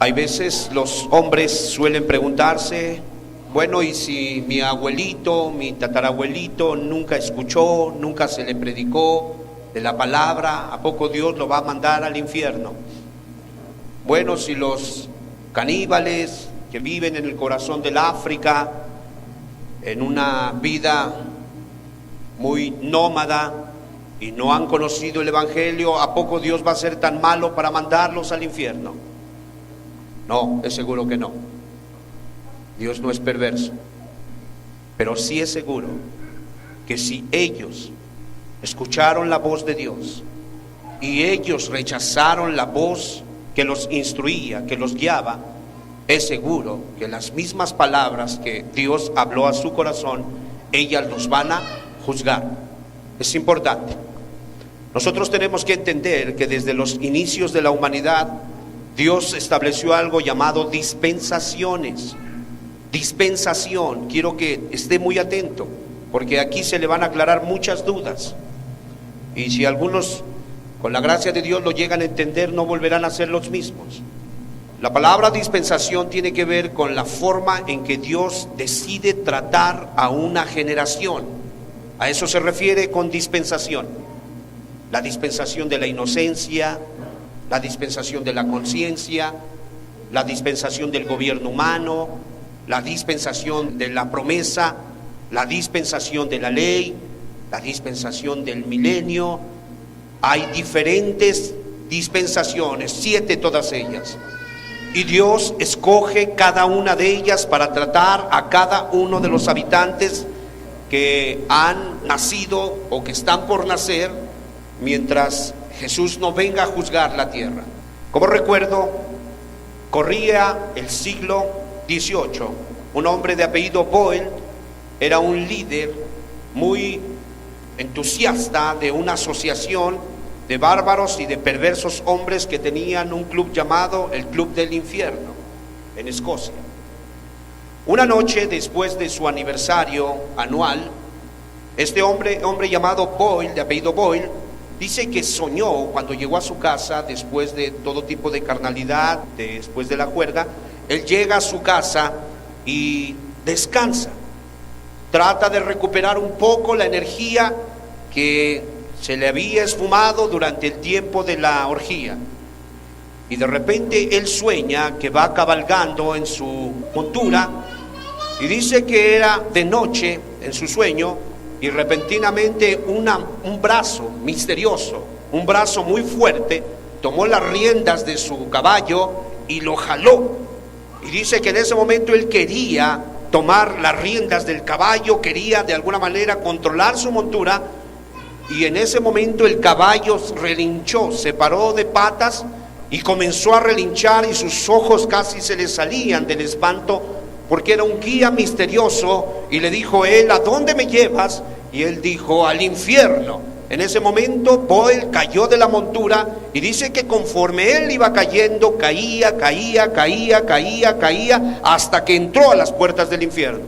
Hay veces los hombres suelen preguntarse, bueno, ¿y si mi abuelito, mi tatarabuelito nunca escuchó, nunca se le predicó de la palabra, ¿a poco Dios lo va a mandar al infierno? Bueno, si los caníbales que viven en el corazón del África, en una vida muy nómada y no han conocido el Evangelio, ¿a poco Dios va a ser tan malo para mandarlos al infierno? No, es seguro que no. Dios no es perverso, pero sí es seguro que si ellos escucharon la voz de Dios y ellos rechazaron la voz que los instruía, que los guiaba, es seguro que las mismas palabras que Dios habló a su corazón, ellas los van a juzgar. Es importante. Nosotros tenemos que entender que desde los inicios de la humanidad, Dios estableció algo llamado dispensaciones. Dispensación, quiero que esté muy atento, porque aquí se le van a aclarar muchas dudas. Y si algunos, con la gracia de Dios, lo llegan a entender, no volverán a ser los mismos. La palabra dispensación tiene que ver con la forma en que Dios decide tratar a una generación. A eso se refiere con dispensación. La dispensación de la inocencia, la dispensación de la conciencia, la dispensación del gobierno humano, la dispensación de la promesa, la dispensación de la ley, la dispensación del milenio. Hay diferentes dispensaciones, 7 todas ellas. Y Dios escoge cada una de ellas para tratar a cada uno de los habitantes que han nacido o que están por nacer mientras Jesús no venga a juzgar la tierra. Como recuerdo, corría el siglo XVIII, un hombre de apellido Boyle era un líder muy entusiasta de una asociación de bárbaros y de perversos hombres que tenían un club llamado el Club del Infierno en Escocia. Una noche después de su aniversario anual, este hombre llamado Boyle, de apellido Boyle, dice que soñó cuando llegó a su casa después de todo tipo de carnalidad, después de la juerga. Él llega a su casa y descansa, trata de recuperar un poco la energía que se le había esfumado durante el tiempo de la orgía. Y de repente él sueña que va cabalgando en su montura y dice que era de noche en su sueño. Y repentinamente un brazo misterioso, un brazo muy fuerte, tomó las riendas de su caballo y lo jaló. Y dice que en ese momento él quería tomar las riendas del caballo, quería de alguna manera controlar su montura. Y en ese momento el caballo relinchó, se paró de patas y comenzó a relinchar, y sus ojos casi se le salían del espanto, porque era un guía misterioso. Y le dijo él: ¿a dónde me llevas? Y él dijo: al infierno. En ese momento Boyle cayó de la montura y dice que conforme él iba cayendo, caía, hasta que entró a las puertas del infierno.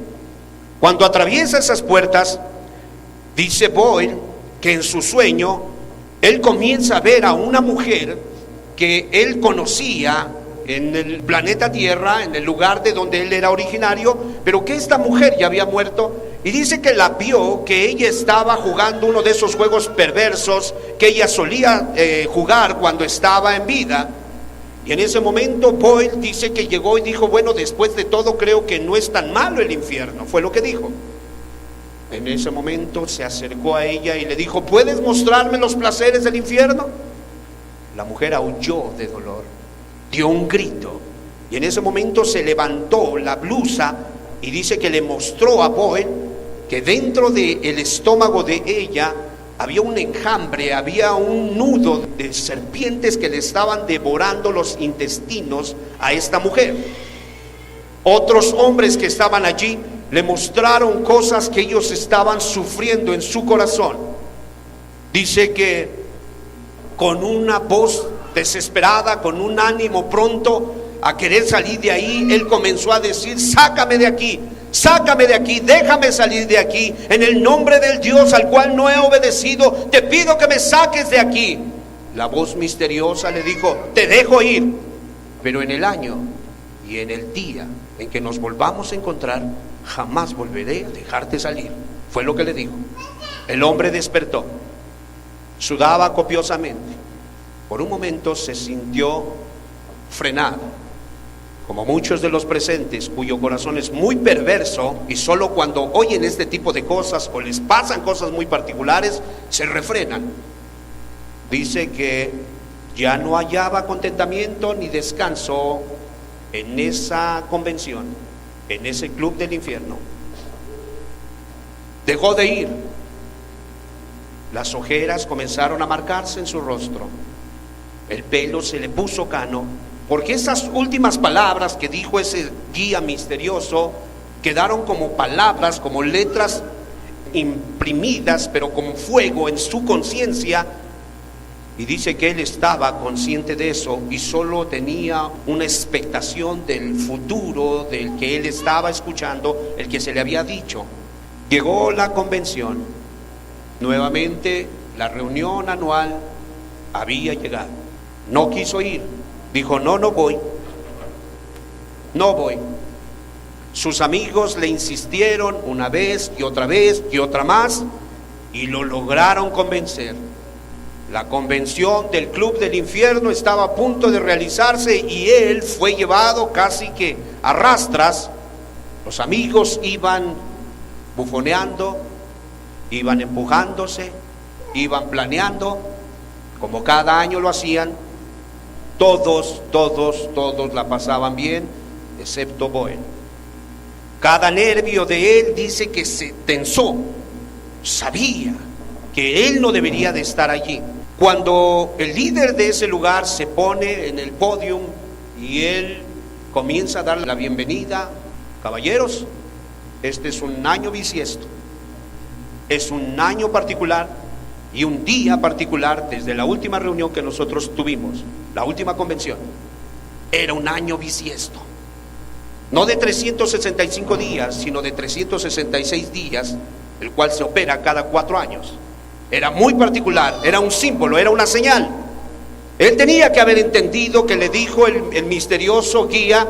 Cuando atraviesa esas puertas, dice Boyle que en su sueño él comienza a ver a una mujer que él conocía en el planeta Tierra, en el lugar de donde él era originario, pero que esta mujer ya había muerto. Y dice que la vio, que ella estaba jugando uno de esos juegos perversos que ella solía jugar cuando estaba en vida. Y en ese momento Boyle dice que llegó y dijo: bueno, después de todo creo que no es tan malo el infierno. Fue lo que dijo. En ese momento se acercó a ella y le dijo: ¿puedes mostrarme los placeres del infierno? La mujer aulló de dolor, dio un grito, y en ese momento se levantó la blusa y dice que le mostró a Boyle que dentro del estómago de ella había un enjambre, había un nudo de serpientes que le estaban devorando los intestinos a esta mujer. Otros hombres que estaban allí le mostraron cosas que ellos estaban sufriendo en su corazón. Dice que con una voz desesperada, con un ánimo pronto a querer salir de ahí, él comenzó a decir: sácame de aquí, déjame salir de aquí, en el nombre del Dios al cual no he obedecido, te pido que me saques de aquí. La voz misteriosa le dijo: te dejo ir, pero en el año y en el día en que nos volvamos a encontrar, jamás volveré a dejarte salir. Fue lo que le dijo. El hombre despertó, sudaba copiosamente. Por un momento se sintió frenado, como muchos de los presentes cuyo corazón es muy perverso y solo cuando oyen este tipo de cosas o les pasan cosas muy particulares se refrenan. Dice que ya no hallaba contentamiento ni descanso en esa convención, en ese club del infierno. Dejó de ir. Las ojeras comenzaron a marcarse en su rostro. El pelo se le puso cano, porque esas últimas palabras que dijo ese guía misterioso quedaron como palabras, como letras imprimidas, pero con fuego en su conciencia. Y dice que él estaba consciente de eso y solo tenía una expectación del futuro, del que él estaba escuchando, el que se le había dicho. Llegó la convención, nuevamente la reunión anual había llegado. No quiso ir, dijo no voy. Sus amigos le insistieron una vez y otra más y lo lograron convencer. La convención del Club del Infierno estaba a punto de realizarse y él fue llevado casi que a rastras. Los amigos iban bufoneando, iban empujándose, iban planeando, como cada año lo hacían. Todos la pasaban bien, excepto Boel. Cada nervio de él dice que se tensó. Sabía que él no debería de estar allí. Cuando el líder de ese lugar se pone en el podio y él comienza a darle la bienvenida, caballeros, este es un año bisiesto, es un año particular y un día particular desde la última reunión que nosotros tuvimos, la última convención, era un año bisiesto, no de 365 días, sino de 366 días, el cual se opera cada 4 años. Era muy particular, era un símbolo, era una señal. Él tenía que haber entendido que le dijo el misterioso guía: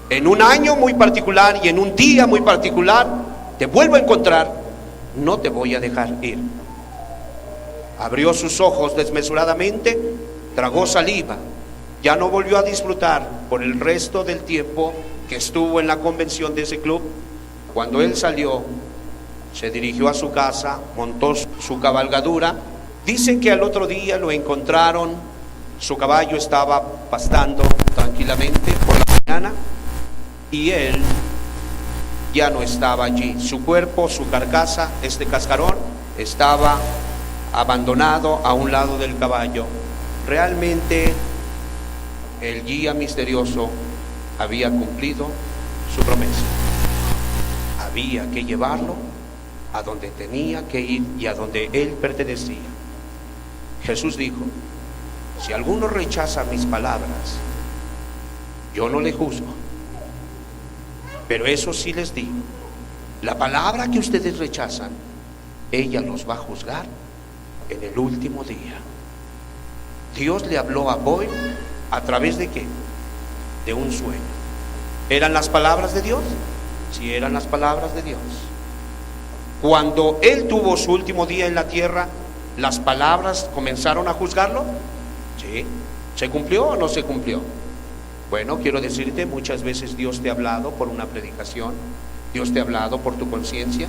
en un año muy particular y en un día muy particular te vuelvo a encontrar, no te voy a dejar ir. Abrió sus ojos desmesuradamente, tragó saliva, ya no volvió a disfrutar por el resto del tiempo que estuvo en la convención de ese club. Cuando él salió, se dirigió a su casa, montó su cabalgadura. Dicen que al otro día lo encontraron, su caballo estaba pastando tranquilamente por la mañana y él ya no estaba allí. Su cuerpo, su carcasa, este cascarón, estaba abandonado a un lado del caballo. Realmente el guía misterioso había cumplido su promesa. Había que llevarlo a donde tenía que ir y a donde él pertenecía. Jesús dijo: si alguno rechaza mis palabras, yo no le juzgo, pero eso sí les digo, la palabra que ustedes rechazan, ella los va a juzgar en el último día. Dios le habló a Boy a través de ¿qué? De un sueño. ¿Eran las palabras de Dios? Sí, eran las palabras de Dios. Cuando él tuvo su último día en la tierra, ¿las palabras comenzaron a juzgarlo? Sí. ¿Se cumplió o no se cumplió? Bueno, quiero decirte, muchas veces Dios te ha hablado por una predicación, Dios te ha hablado por tu conciencia,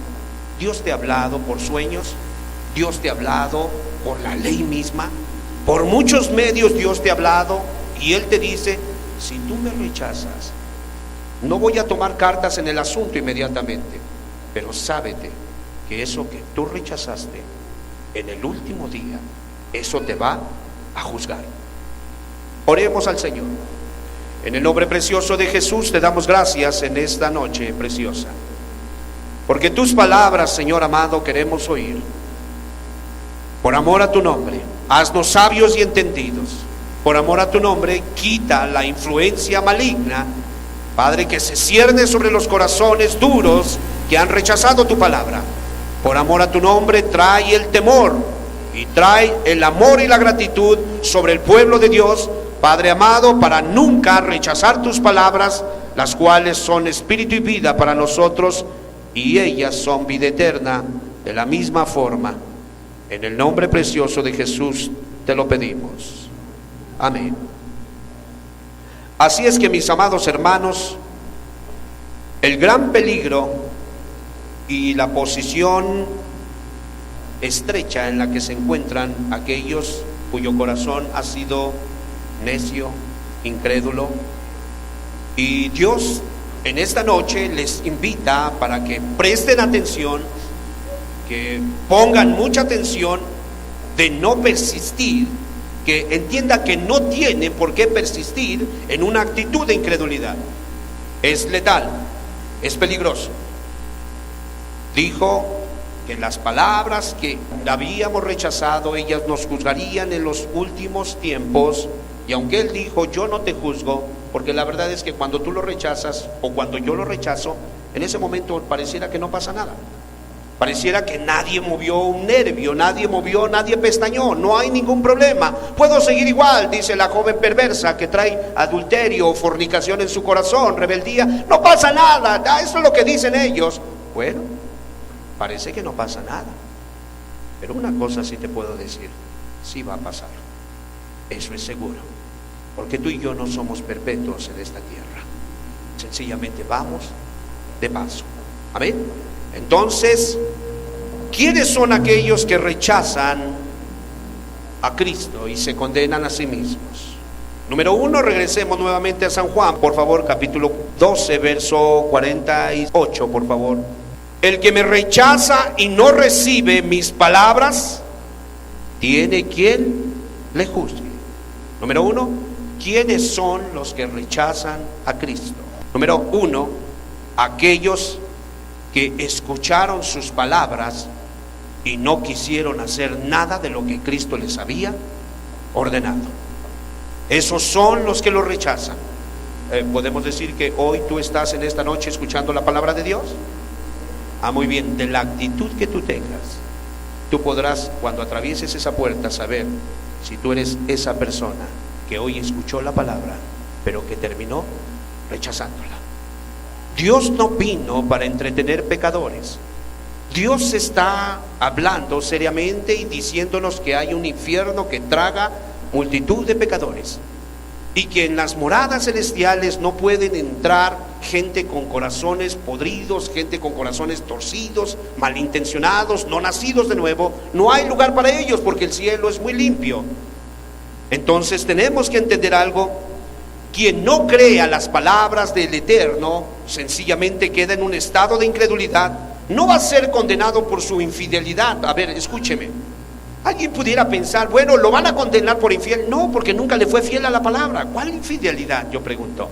Dios te ha hablado por sueños, Dios te ha hablado por la ley misma, por muchos medios Dios te ha hablado y Él te dice: si tú me rechazas, no voy a tomar cartas en el asunto inmediatamente, pero sábete que eso que tú rechazaste en el último día, eso te va a juzgar. Oremos al Señor. En el nombre precioso de Jesús te damos gracias en esta noche preciosa, porque tus palabras, Señor amado, queremos oír. Por amor a tu nombre, haznos sabios y entendidos. Por amor a tu nombre, quita la influencia maligna, Padre, que se cierne sobre los corazones duros que han rechazado tu palabra. Por amor a tu nombre, trae el temor y trae el amor y la gratitud sobre el pueblo de Dios, Padre amado, para nunca rechazar tus palabras, las cuales son espíritu y vida para nosotros, y ellas son vida eterna, de la misma forma. En el nombre precioso de Jesús te lo pedimos. Amén. Así es que, mis amados hermanos, el gran peligro y la posición estrecha en la que se encuentran aquellos cuyo corazón ha sido necio, incrédulo, y Dios en esta noche les invita para que presten atención, que pongan mucha atención, de no persistir, que entienda que no tiene por qué persistir en una actitud de incredulidad. Es letal, es peligroso. Dijo que las palabras que habíamos rechazado, ellas nos juzgarían en los últimos tiempos. Y aunque Él dijo, yo no te juzgo, porque la verdad es que cuando tú lo rechazas, o cuando yo lo rechazo, en ese momento pareciera que no pasa nada. Pareciera que nadie movió un nervio, nadie pestañó, no hay ningún problema. Puedo seguir igual, dice la joven perversa que trae adulterio, fornicación en su corazón, rebeldía. No pasa nada, eso es lo que dicen ellos. Bueno, parece que no pasa nada. Pero una cosa sí te puedo decir, sí va a pasar. Eso es seguro. Porque tú y yo no somos perpetuos en esta tierra. Sencillamente vamos de paso. Amén. Entonces, ¿quiénes son aquellos que rechazan a Cristo y se condenan a sí mismos? Número 1, regresemos nuevamente a San Juan, por favor, capítulo 12, verso 48, por favor. El que me rechaza y no recibe mis palabras, tiene quien le juzgue. Número 1, ¿quiénes son los que rechazan a Cristo? Número 1, aquellos que escucharon sus palabras y no quisieron hacer nada de lo que Cristo les había ordenado. Esos son los que lo rechazan. ¿Podemos decir que hoy tú estás en esta noche escuchando la palabra de Dios? Muy bien, de la actitud que tú tengas, tú podrás, cuando atravieses esa puerta, saber si tú eres esa persona que hoy escuchó la palabra, pero que terminó rechazándola. Dios no vino para entretener pecadores. Dios está hablando seriamente y diciéndonos que hay un infierno que traga multitud de pecadores, y que en las moradas celestiales no pueden entrar gente con corazones podridos, gente con corazones torcidos, malintencionados, no nacidos de nuevo. No hay lugar para ellos porque el cielo es muy limpio. Entonces tenemos que entender algo: quien no crea las palabras del Eterno sencillamente queda en un estado de incredulidad. No va a ser condenado por su infidelidad. A ver, escúcheme. Alguien pudiera pensar, bueno, ¿lo van a condenar por infiel? No, porque nunca le fue fiel a la palabra. ¿Cuál infidelidad? Yo pregunto.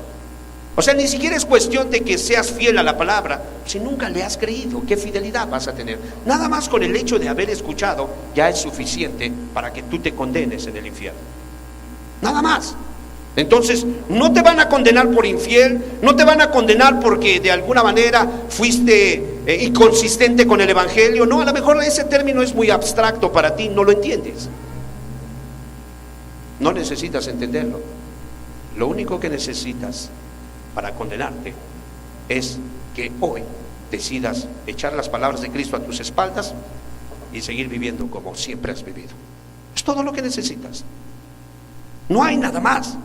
O sea, ni siquiera es cuestión de que seas fiel a la palabra. Si nunca le has creído, ¿qué fidelidad vas a tener? Nada más con el hecho de haber escuchado ya es suficiente para que tú te condenes en el infierno. Nada más. Entonces, no te van a condenar por infiel, no te van a condenar porque de alguna manera fuiste inconsistente con el evangelio. No, a lo mejor ese término es muy abstracto para ti, no lo entiendes. No necesitas entenderlo. Lo único que necesitas para condenarte es que hoy decidas echar las palabras de Cristo a tus espaldas y seguir viviendo como siempre has vivido. Es todo lo que necesitas. No hay nada más.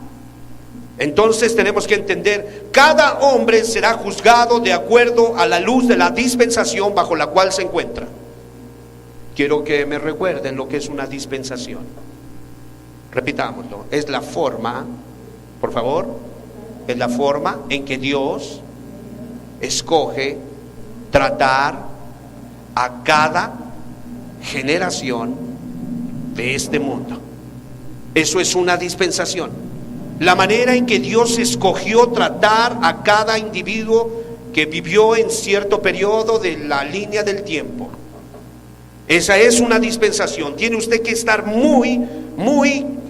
Entonces tenemos que entender, cada hombre será juzgado de acuerdo a la luz de la dispensación bajo la cual se encuentra. Quiero que me recuerden lo que es una dispensación. Repitámoslo, es la forma, por favor, es la forma en que Dios escoge tratar a cada generación de este mundo. Eso es una dispensación. La manera en que Dios escogió tratar a cada individuo que vivió en cierto periodo de la línea del tiempo. Esa es una dispensación. Tiene usted que estar muy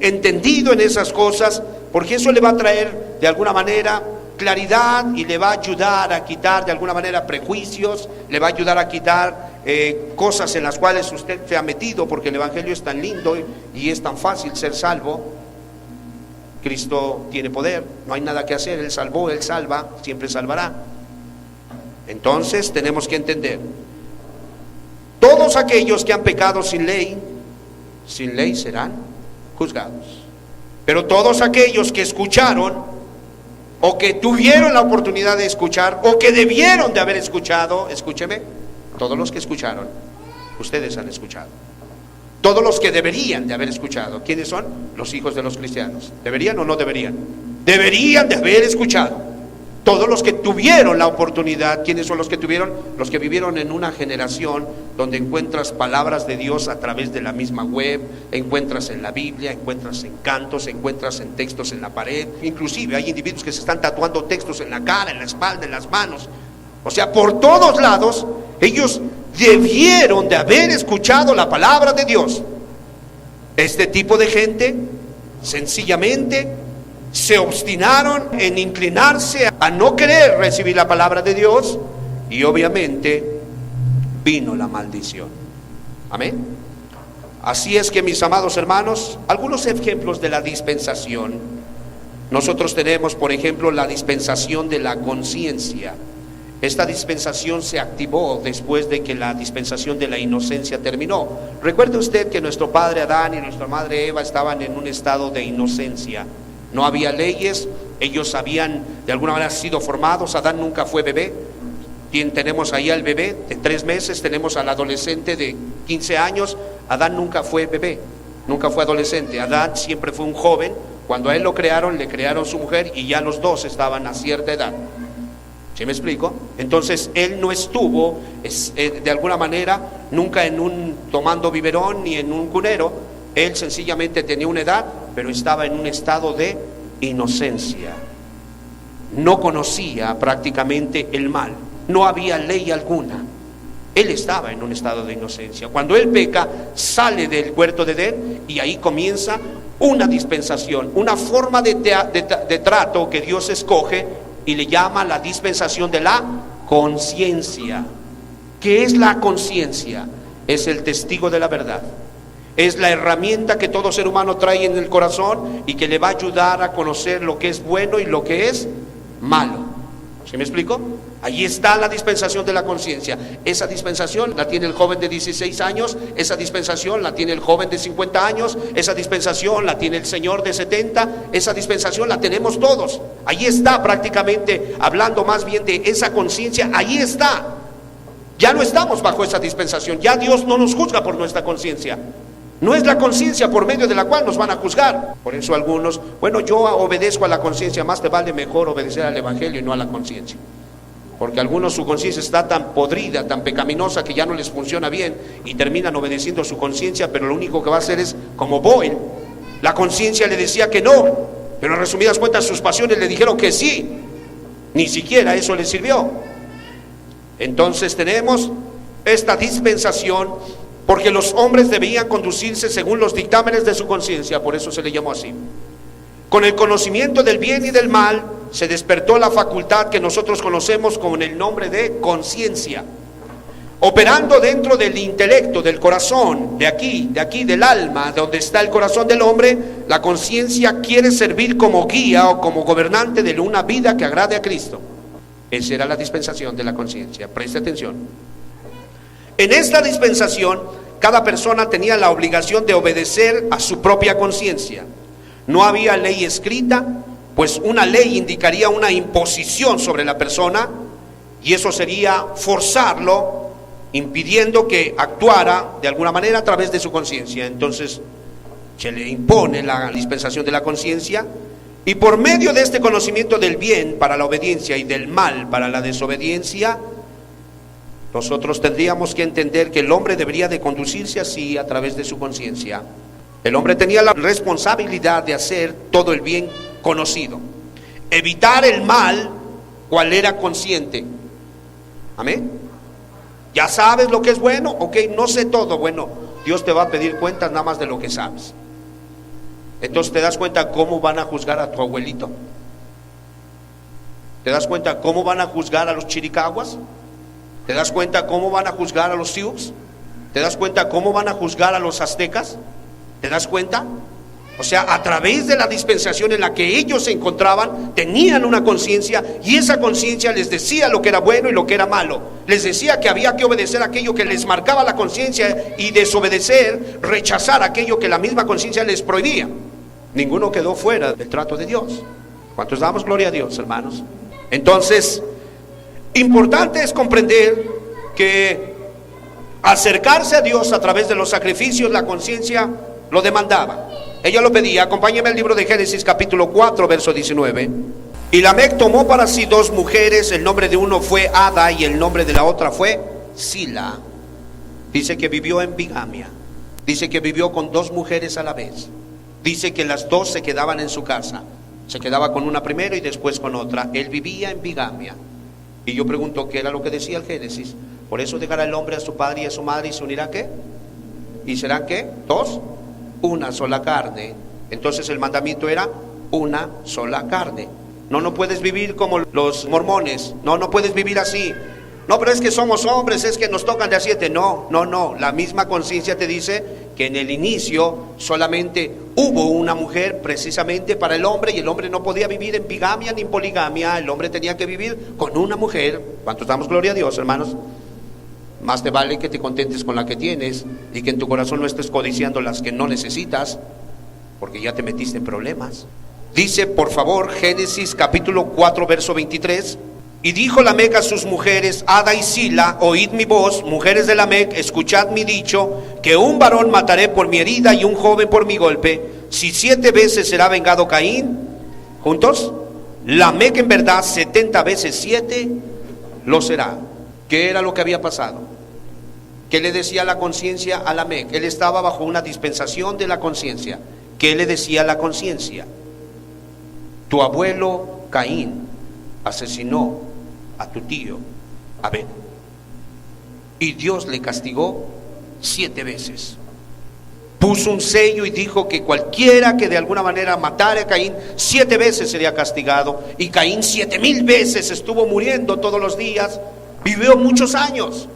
entendido en esas cosas, porque eso le va a traer de alguna manera claridad y le va a ayudar a quitar de alguna manera prejuicios, le va a ayudar a quitar cosas en las cuales usted se ha metido, porque el evangelio es tan lindo y es tan fácil ser salvo. Cristo tiene poder, no hay nada que hacer, Él salvó, Él salva, siempre salvará. Entonces tenemos que entender, todos aquellos que han pecado sin ley serán juzgados. Pero todos aquellos que escucharon, o que tuvieron la oportunidad de escuchar, o que debieron de haber escuchado, escúcheme, todos los que escucharon, ustedes han escuchado. Todos los que deberían de haber escuchado, ¿quiénes son? Los hijos de los cristianos. ¿Deberían o no deberían? Deberían de haber escuchado. Todos los que tuvieron la oportunidad, ¿quiénes son los que tuvieron? Los que vivieron en una generación donde encuentras palabras de Dios a través de la misma web, encuentras en la Biblia, encuentras en cantos, encuentras en textos en la pared. Inclusive hay individuos que se están tatuando textos en la cara, en la espalda, en las manos. O sea, por todos lados, ellos debieron de haber escuchado la palabra de Dios. Este tipo de gente, sencillamente, se obstinaron en inclinarse a no querer recibir la palabra de Dios, y obviamente vino la maldición. Amén. Así es que, mis amados hermanos, algunos ejemplos de la dispensación. Nosotros tenemos, por ejemplo, la dispensación de la conciencia. Esta dispensación se activó después de que la dispensación de la inocencia terminó. Recuerde usted que nuestro padre Adán y nuestra madre Eva estaban en un estado de inocencia. No había leyes, ellos habían de alguna manera sido formados. Adán nunca fue bebé. Tenemos ahí al bebé de 3 meses, tenemos al adolescente de 15 años. Adán nunca fue bebé, nunca fue adolescente. Adán siempre fue un joven. Cuando a él lo crearon, le crearon su mujer, y ya los dos estaban a cierta edad. ¿Sí me explico? Entonces él no estuvo de alguna manera nunca tomando biberón ni en un cunero. Él sencillamente tenía una edad, pero estaba en un estado de inocencia. No conocía prácticamente el mal, no había ley alguna. Él estaba en un estado de inocencia. Cuando él peca, sale del huerto de Edén, y ahí comienza una dispensación, una forma de trato que Dios escoge, y le llama la dispensación de la conciencia. ¿Qué es la conciencia? Es el testigo de la verdad. Es la herramienta que todo ser humano trae en el corazón y que le va a ayudar a conocer lo que es bueno y lo que es malo. ¿Sí me explico? Allí está la dispensación de la conciencia. Esa dispensación la tiene el joven de 16 años, esa dispensación la tiene el joven de 50 años, esa dispensación la tiene el señor de 70, esa dispensación la tenemos todos. Allí está, prácticamente hablando más bien de esa conciencia, allí está. Ya no estamos bajo esa dispensación, ya Dios no nos juzga por nuestra conciencia. No es la conciencia por medio de la cual nos van a juzgar. Por eso algunos, bueno, yo obedezco a la conciencia, más te vale mejor obedecer al evangelio y no a la conciencia. Porque algunos su conciencia está tan podrida, tan pecaminosa, que ya no les funciona bien y terminan obedeciendo su conciencia, pero lo único que va a hacer es como Boel. La conciencia le decía que no, pero en resumidas cuentas sus pasiones le dijeron que sí. Ni siquiera eso le sirvió. Entonces tenemos esta dispensación, porque los hombres debían conducirse según los dictámenes de su conciencia, por eso se le llamó así. Con el conocimiento del bien y del mal, se despertó la facultad que nosotros conocemos con el nombre de conciencia, operando dentro del intelecto, del corazón, de aquí, del alma, de donde está el corazón del hombre. La conciencia quiere servir como guía o como gobernante de una vida que agrade a Cristo. Esa era la dispensación de la conciencia. Preste atención. En esta dispensación, cada persona tenía la obligación de obedecer a su propia conciencia. No había ley escrita, pues una ley indicaría una imposición sobre la persona, y eso sería forzarlo, impidiendo que actuara de alguna manera a través de su conciencia. Entonces se le impone la dispensación de la conciencia, y por medio de este conocimiento del bien para la obediencia y del mal para la desobediencia, nosotros tendríamos que entender que el hombre debería de conducirse así a través de su conciencia. El hombre tenía la responsabilidad de hacer todo el bien conocido, evitar el mal, cual era consciente. Amén. Ya sabes lo que es bueno, ok, no sé todo. Bueno, Dios te va a pedir cuentas nada más de lo que sabes. Entonces te das cuenta cómo van a juzgar a tu abuelito. ¿Te das cuenta cómo van a juzgar a los chiricahuas? ¿Te das cuenta cómo van a juzgar a los sioux? ¿Te das cuenta cómo van a juzgar a los aztecas? ¿Te das cuenta? O sea, a través de la dispensación en la que ellos se encontraban, tenían una conciencia, y esa conciencia les decía lo que era bueno y lo que era malo. Les decía que había que obedecer aquello que les marcaba la conciencia y desobedecer, rechazar aquello que la misma conciencia les prohibía. Ninguno quedó fuera del trato de Dios. ¿Cuántos damos gloria a Dios, hermanos? Entonces, importante es comprender que acercarse a Dios a través de los sacrificios, la conciencia lo demandaba. Ella lo pedía. Acompáñeme al libro de Génesis capítulo 4 verso 19. Y Lamec tomó para sí 2 mujeres, el nombre de uno fue Ada y el nombre de la otra fue Sila. Dice que vivió en bigamia. Dice que vivió con 2 mujeres a la vez. Dice que las 2 se quedaban en su casa. Se quedaba con una primero y después con otra. Él vivía en bigamia. Y yo pregunto, ¿qué era lo que decía el Génesis? Por eso dejará el hombre a su padre y a su madre y se unirá ¿qué? ¿Y serán qué? 2, una sola carne. Entonces el mandamiento era una sola carne. No puedes vivir como los mormones. No puedes vivir así. No, pero es que somos hombres, es que nos tocan de a 7. No. La misma conciencia te dice que en el inicio solamente hubo una mujer precisamente para el hombre, y el hombre no podía vivir en bigamia ni en poligamia. El hombre tenía que vivir con una mujer. ¿Cuántos damos gloria a Dios, hermanos? Más te vale que te contentes con la que tienes y que en tu corazón no estés codiciando las que no necesitas, porque ya te metiste en problemas. Dice, por favor, Génesis capítulo 4 verso 23. Y dijo Lamec a sus mujeres, Ada y Sila, oíd mi voz, mujeres de Lamec, escuchad mi dicho, que un varón mataré por mi herida y un joven por mi golpe. Si 7 veces será vengado Caín, juntos, Lamec en verdad 70 veces 7 lo será. ¿Qué era lo que había pasado? ¿Qué le decía la conciencia a Lamec? Él estaba bajo una dispensación de la conciencia. ¿Qué le decía la conciencia? Tu abuelo Caín asesinó a tu tío Abel, y Dios le castigó 7 veces. Puso un sello y dijo que cualquiera que de alguna manera matara a Caín 7 veces sería castigado. Y Caín 7,000 veces estuvo muriendo todos los días. Vivió muchos años,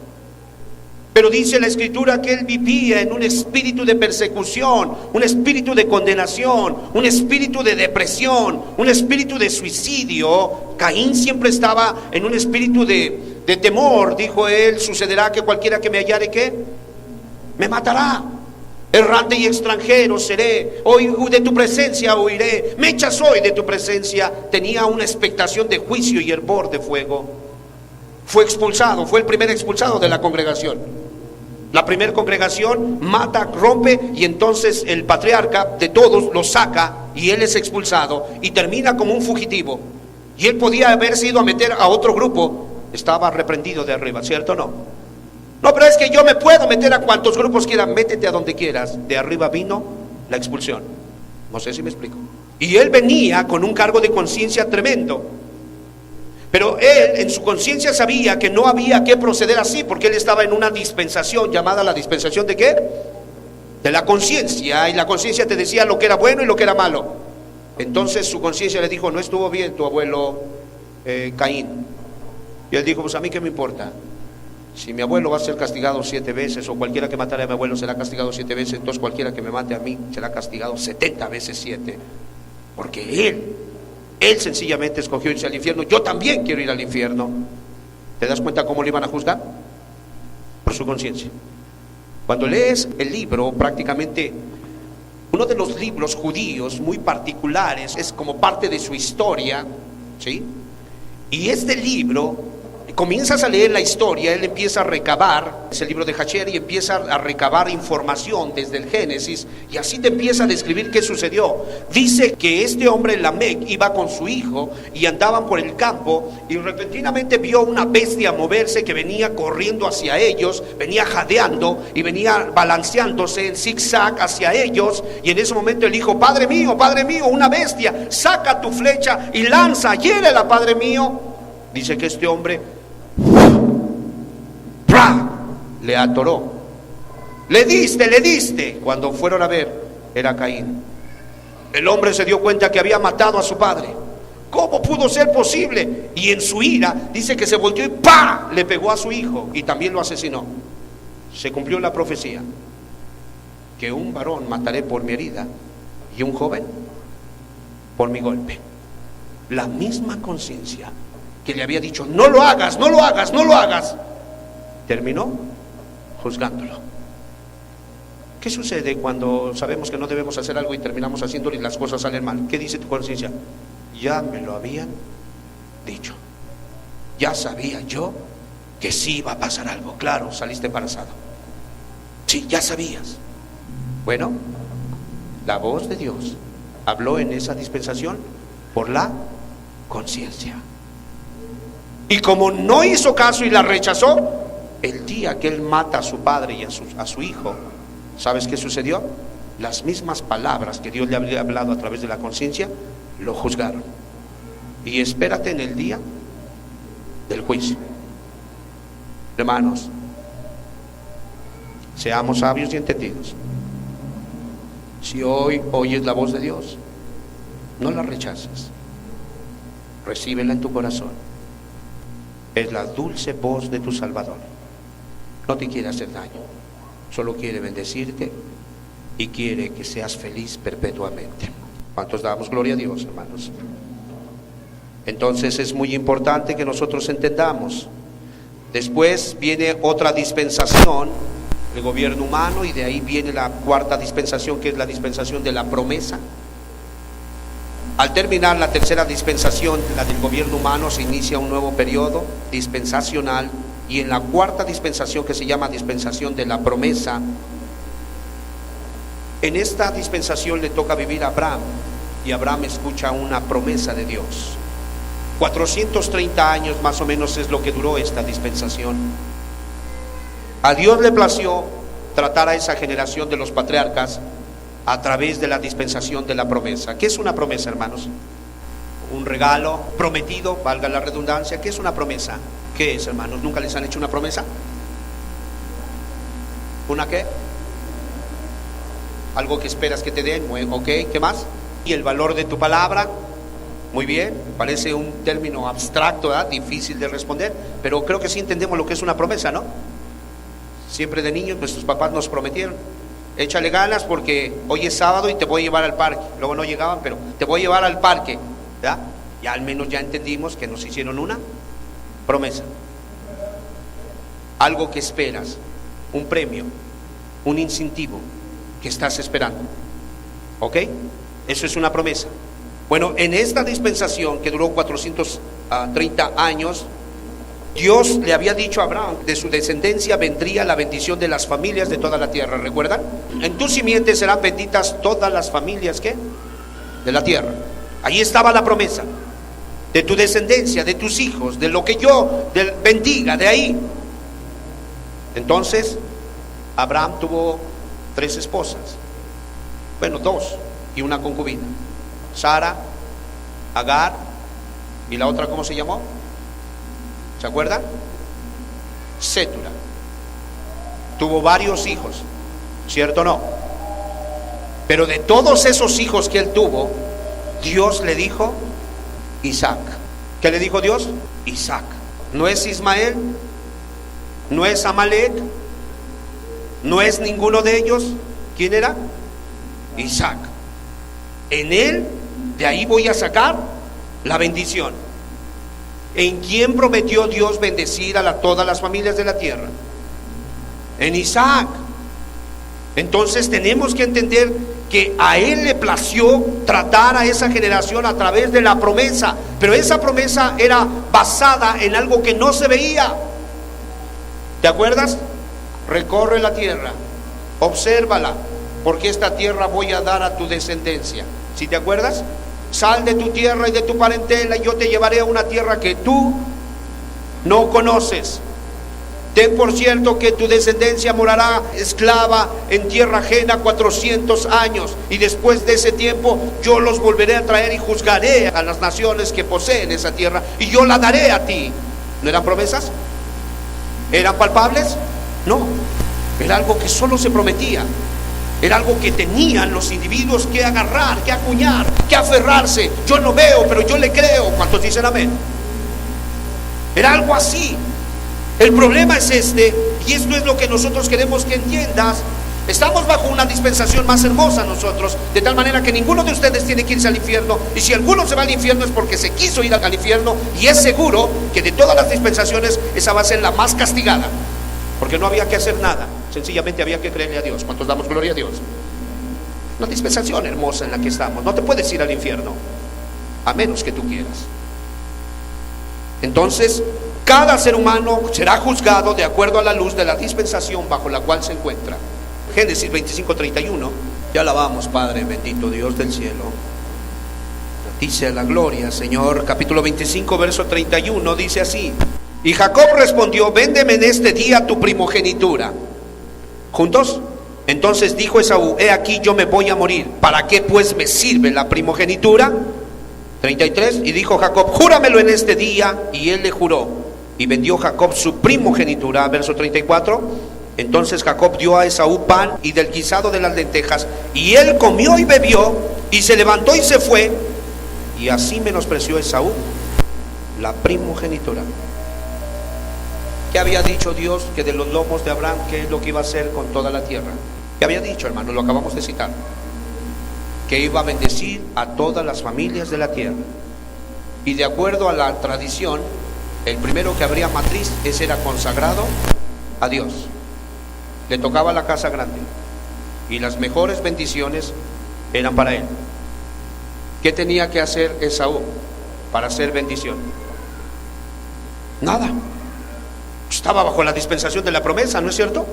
pero dice la escritura que él vivía en un espíritu de persecución, un espíritu de condenación, un espíritu de depresión, un espíritu de suicidio. Caín siempre estaba en un espíritu de temor. Dijo él, sucederá que cualquiera que me hallare, ¿qué? Me matará. Errante y extranjero seré, hoy de tu presencia huiré, me echas hoy de tu presencia. Tenía una expectación de juicio y hervor de fuego. Fue expulsado, fue el primer expulsado de la congregación. La primera congregación mata, rompe, y entonces el patriarca de todos lo saca y él es expulsado y termina como un fugitivo. Y él podía haberse ido a meter a otro grupo, estaba reprendido de arriba, ¿cierto o no? No, pero es que yo me puedo meter a cuantos grupos quieran. Métete a donde quieras. De arriba vino la expulsión. No sé si me explico. Y él venía con un cargo de conciencia tremendo. Pero él en su conciencia sabía que no había que proceder así, porque él estaba en una dispensación llamada la dispensación ¿de qué? De la conciencia. Y la conciencia te decía lo que era bueno y lo que era malo. Entonces su conciencia le dijo, no estuvo bien tu abuelo Caín. Y él dijo, pues a mí qué me importa. Si mi abuelo va a ser castigado 7 veces, o cualquiera que matara a mi abuelo será castigado 7 veces, entonces cualquiera que me mate a mí será castigado 70 veces 7. Porque él sencillamente escogió irse al infierno. Yo también quiero ir al infierno. ¿Te das cuenta cómo le iban a juzgar? Por su conciencia. Cuando lees el libro, prácticamente uno de los libros judíos muy particulares, es como parte de su historia, ¿sí? Y este libro, comienzas a leer la historia, él empieza a recabar, es el libro de Jacher, y empieza a recabar información desde el Génesis, y así te empieza a describir qué sucedió. Dice que este hombre Lamec iba con su hijo y andaban por el campo, y repentinamente vio una bestia moverse que venía corriendo hacia ellos, venía jadeando y venía balanceándose en zigzag hacia ellos. Y en ese momento el hijo, Padre mío, una bestia, saca tu flecha y lanza, hiérela, Padre mío. Dice que este hombre le atoró. Le diste. Cuando fueron a ver, era Caín. El hombre se dio cuenta que había matado a su padre. ¿Cómo pudo ser posible? Y en su ira dice que se volteó y ¡pah! Le pegó a su hijo y también lo asesinó. Se cumplió la profecía, que un varón mataré por mi herida y un joven por mi golpe. La misma conciencia que le había dicho no lo hagas, no lo hagas, no lo hagas, terminó juzgándolo. ¿Qué sucede cuando sabemos que no debemos hacer algo y terminamos haciéndolo y las cosas salen mal? ¿Qué dice tu conciencia? Ya me lo habían dicho, ya sabía yo que sí iba a pasar algo. Claro, saliste embarazado, sí, ya sabías. Bueno, la voz de Dios habló en esa dispensación por la conciencia. Y como no hizo caso y la rechazó, el día que él mata a su padre y a su hijo, ¿sabes qué sucedió? Las mismas palabras que Dios le había hablado a través de la conciencia lo juzgaron. Y espérate en el día del juicio. Hermanos, seamos sabios y entendidos. Si hoy oyes la voz de Dios, no la rechaces, recíbela en tu corazón. Es la dulce voz de tu Salvador. No te quiere hacer daño, solo quiere bendecirte y quiere que seas feliz perpetuamente. ¿Cuántos damos gloria a Dios, hermanos? Entonces es muy importante que nosotros entendamos. Después viene otra dispensación, el gobierno humano, y de ahí viene la cuarta dispensación, que es la dispensación de la promesa. Al terminar la tercera dispensación, la del gobierno humano, se inicia un nuevo periodo dispensacional, y en la cuarta dispensación, que se llama dispensación de la promesa, en esta dispensación le toca vivir a Abraham, y Abraham escucha una promesa de Dios. 430 años más o menos es lo que duró esta dispensación. A Dios le plació tratar a esa generación de los patriarcas a través de la dispensación de la promesa. ¿Qué es una promesa, hermanos? Un regalo prometido, valga la redundancia. ¿Qué es una promesa? ¿Qué es, hermanos? ¿Nunca les han hecho una promesa? ¿Una qué? Algo que esperas que te den. Ok, ¿qué más? ¿Y el valor de tu palabra? Muy bien, parece un término abstracto, ¿verdad? Difícil de responder, pero creo que sí entendemos lo que es una promesa, ¿no? Siempre de niños nuestros papás nos prometieron: échale ganas porque hoy es sábado y te voy a llevar al parque. Luego no llegaban, pero te voy a llevar al parque, ¿verdad? Ya al menos ya entendimos que nos hicieron una promesa. Algo que esperas, un premio, un incentivo que estás esperando. ¿Ok? Eso es una promesa. Bueno, en esta dispensación que duró 430 años, Dios le había dicho a Abraham, de su descendencia vendría la bendición de las familias de toda la tierra. ¿Recuerdan? En tu simiente serán benditas todas las familias, ¿qué? De la tierra. Ahí estaba la promesa. De tu descendencia, de tus hijos, de lo que yo bendiga, de ahí. Entonces, Abraham tuvo 3 esposas. Bueno, 2 y una concubina. Sara, Agar, y la otra, ¿cómo se llamó? ¿Se acuerdan? Sétura. Tuvo varios hijos, ¿cierto o no? Pero de todos esos hijos que él tuvo, Dios le dijo Isaac. ¿Qué le dijo Dios? Isaac. No es Ismael, no es Amalek, no es ninguno de ellos. ¿Quién era? Isaac. En él, de ahí voy a sacar la bendición. ¿En quién prometió Dios bendecir a todas las familias de la tierra? En Isaac. Entonces tenemos que entender que a él le plació tratar a esa generación a través de la promesa, pero esa promesa era basada en algo que no se veía. ¿Te acuerdas? Recorre la tierra, obsérvala, porque esta tierra voy a dar a tu descendencia. ¿Sí te acuerdas? Sal de tu tierra y de tu parentela, y yo te llevaré a una tierra que tú no conoces. Ten por cierto que tu descendencia morará esclava en tierra ajena 400 años, y después de ese tiempo yo los volveré a traer y juzgaré a las naciones que poseen esa tierra, y yo la daré a ti. ¿No eran promesas? ¿Eran palpables? No, era algo que solo se prometía. Era algo que tenían los individuos que agarrar, que acuñar, que aferrarse. Yo no veo, pero yo le creo. ¿Cuántos dicen amén? Era algo así. El problema es este, y esto es lo que nosotros queremos que entiendas, Estamos bajo una dispensación más hermosa nosotros, de tal manera que ninguno de ustedes tiene que irse al infierno. Y si alguno se va al infierno es porque se quiso ir al infierno, y es seguro que de todas las dispensaciones esa va a ser la más castigada, porque no había que hacer nada, sencillamente había que creerle a Dios. ¿Cuántos damos gloria a Dios? Una dispensación hermosa en la que estamos. No te puedes ir al infierno a menos que tú quieras. Entonces cada ser humano será juzgado de acuerdo a la luz de la dispensación bajo la cual se encuentra. Génesis 25:31. Te alabamos, Padre bendito, Dios del cielo. Dice la gloria, Señor. Capítulo 25, verso 31, dice así: y Jacob respondió: véndeme en este día tu primogenitura. ¿Juntos? Entonces dijo Esaú: he aquí, yo me voy a morir, ¿para qué pues me sirve la primogenitura? 33. Y dijo Jacob: júramelo en este día. Y él le juró, y vendió Jacob su primogenitura. Verso 34. Entonces Jacob dio a Esaú pan y del guisado de las lentejas, y él comió y bebió, y se levantó y se fue, y así menospreció Esaú la primogenitura. ¿Qué había dicho Dios? Que de los lomos de Abraham, ¿qué es lo que iba a hacer con toda la tierra? ¿Qué había dicho, hermano? Lo acabamos de citar. Que iba a bendecir a todas las familias de la tierra. Y de acuerdo a la tradición, el primero que abría matriz, ese era consagrado a Dios. Le tocaba la casa grande, y las mejores bendiciones eran para él. ¿Qué tenía que hacer Esaú para hacer bendición? Nada. Estaba bajo la dispensación de la promesa, ¿no es cierto?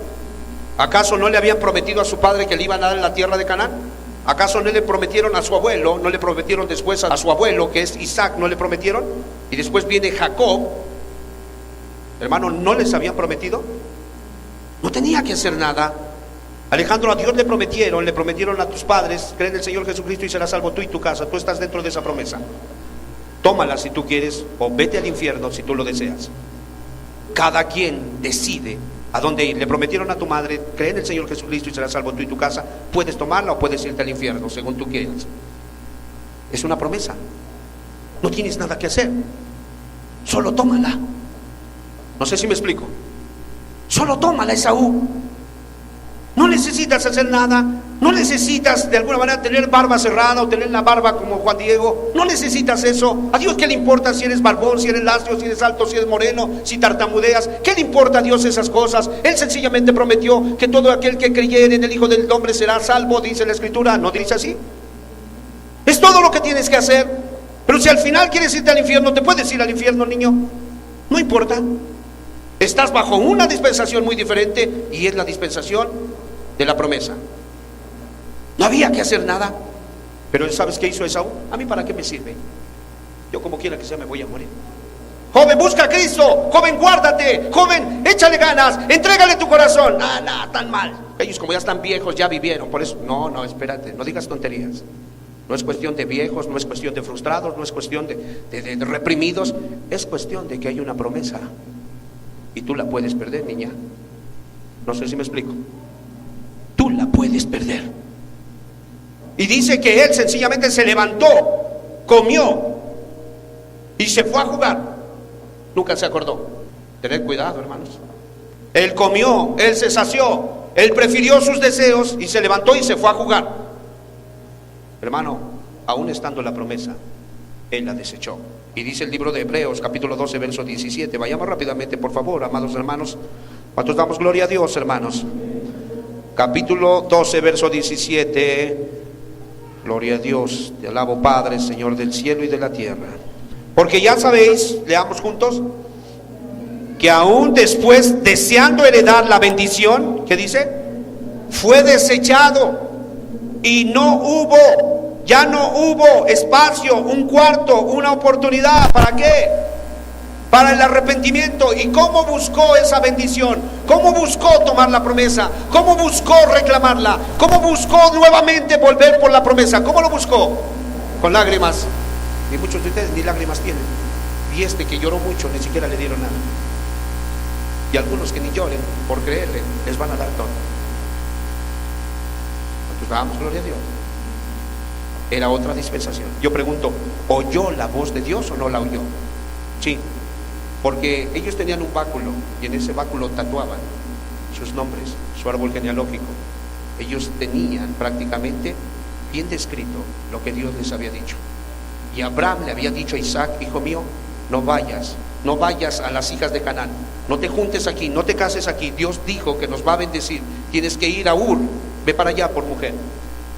¿Acaso no le habían prometido a su padre que le iban a dar la tierra de Canaán? ¿Acaso no le prometieron a su abuelo? ¿No le prometieron después a su abuelo, que es Isaac? ¿No le prometieron? Y después viene Jacob. Hermano, ¿no les habían prometido? No tenía que hacer nada. Alejandro, a Dios le prometieron a tus padres: cree en el Señor Jesucristo y serás salvo tú y tu casa. Tú estás dentro de esa promesa. Tómala si tú quieres, o vete al infierno si tú lo deseas. Cada quien decide a dónde ir. Le prometieron a tu madre: cree en el Señor Jesucristo y serás salvo tú y tu casa. Puedes tomarla o puedes irte al infierno, según tú quieras. Es una promesa. No tienes nada que hacer, solo tómala. No sé si me explico. Solo tómala, Esaú. No necesitas hacer nada. No necesitas de alguna manera tener barba cerrada o tener la barba como Juan Diego. No necesitas eso. A Dios qué le importa si eres barbón, si eres lacio, si eres alto, si eres moreno, si tartamudeas. ¿Qué le importa a Dios esas cosas? Él sencillamente prometió que todo aquel que creyere en el Hijo del Hombre será salvo, dice la Escritura. ¿No dice así? Es todo lo que tienes que hacer. Pero si al final quieres irte al infierno, te puedes ir al infierno, niño. No importa. Estás bajo una dispensación muy diferente, y es la dispensación de la promesa. No había que hacer nada. Pero ¿sabes qué hizo Esaú? ¿A mí para qué me sirve? Yo como quiera que sea me voy a morir. Joven, busca a Cristo. Joven, guárdate. Joven, échale ganas. Entrégale tu corazón. Nada, tan mal. Ellos, como ya están viejos, ya vivieron. Por eso, no, espérate, no digas tonterías. No es cuestión de viejos, no es cuestión de frustrados, no es cuestión de reprimidos. Es cuestión de que hay una promesa, y tú la puedes perder, niña. No sé si me explico. Tú la puedes perder. Y dice que él sencillamente se levantó, comió y se fue a jugar. Nunca se acordó. Tened cuidado, hermanos. Él comió, él se sació, él prefirió sus deseos y se levantó y se fue a jugar. Hermano, aún estando la promesa, él la desechó. Y dice el libro de Hebreos, capítulo 12, verso 17. Vayamos rápidamente, por favor, amados hermanos. ¿Cuántos damos gloria a Dios, hermanos? Capítulo 12, verso 17. Gloria a Dios. Te alabo, Padre, Señor del cielo y de la tierra. Porque ya sabéis, leamos juntos, que aún después, deseando heredar la bendición, ¿qué dice? Fue desechado, y ya no hubo espacio, un cuarto, una oportunidad. ¿Para qué? Para el arrepentimiento. ¿Y cómo buscó esa bendición? ¿Cómo buscó tomar la promesa? ¿Cómo buscó reclamarla? ¿Cómo buscó nuevamente volver por la promesa? ¿Cómo lo buscó? Con lágrimas. Y muchos de ustedes ni lágrimas tienen. Y este que lloró mucho ni siquiera le dieron nada. Y algunos que ni lloren por creerle, les van a dar todo. Entonces damos gloria a Dios. Era otra dispensación. Yo pregunto, ¿oyó la voz de Dios o no la oyó? Sí, porque ellos tenían un báculo, y en ese báculo tatuaban sus nombres, su árbol genealógico. ellos tenían prácticamente bien descrito lo que Dios les había dicho. Y Abraham le había dicho a Isaac: hijo mío, no vayas a las hijas de Canaán, no te juntes aquí, no te cases aquí. Dios dijo que nos va a bendecir, tienes que ir a Ur, ve para allá por mujer.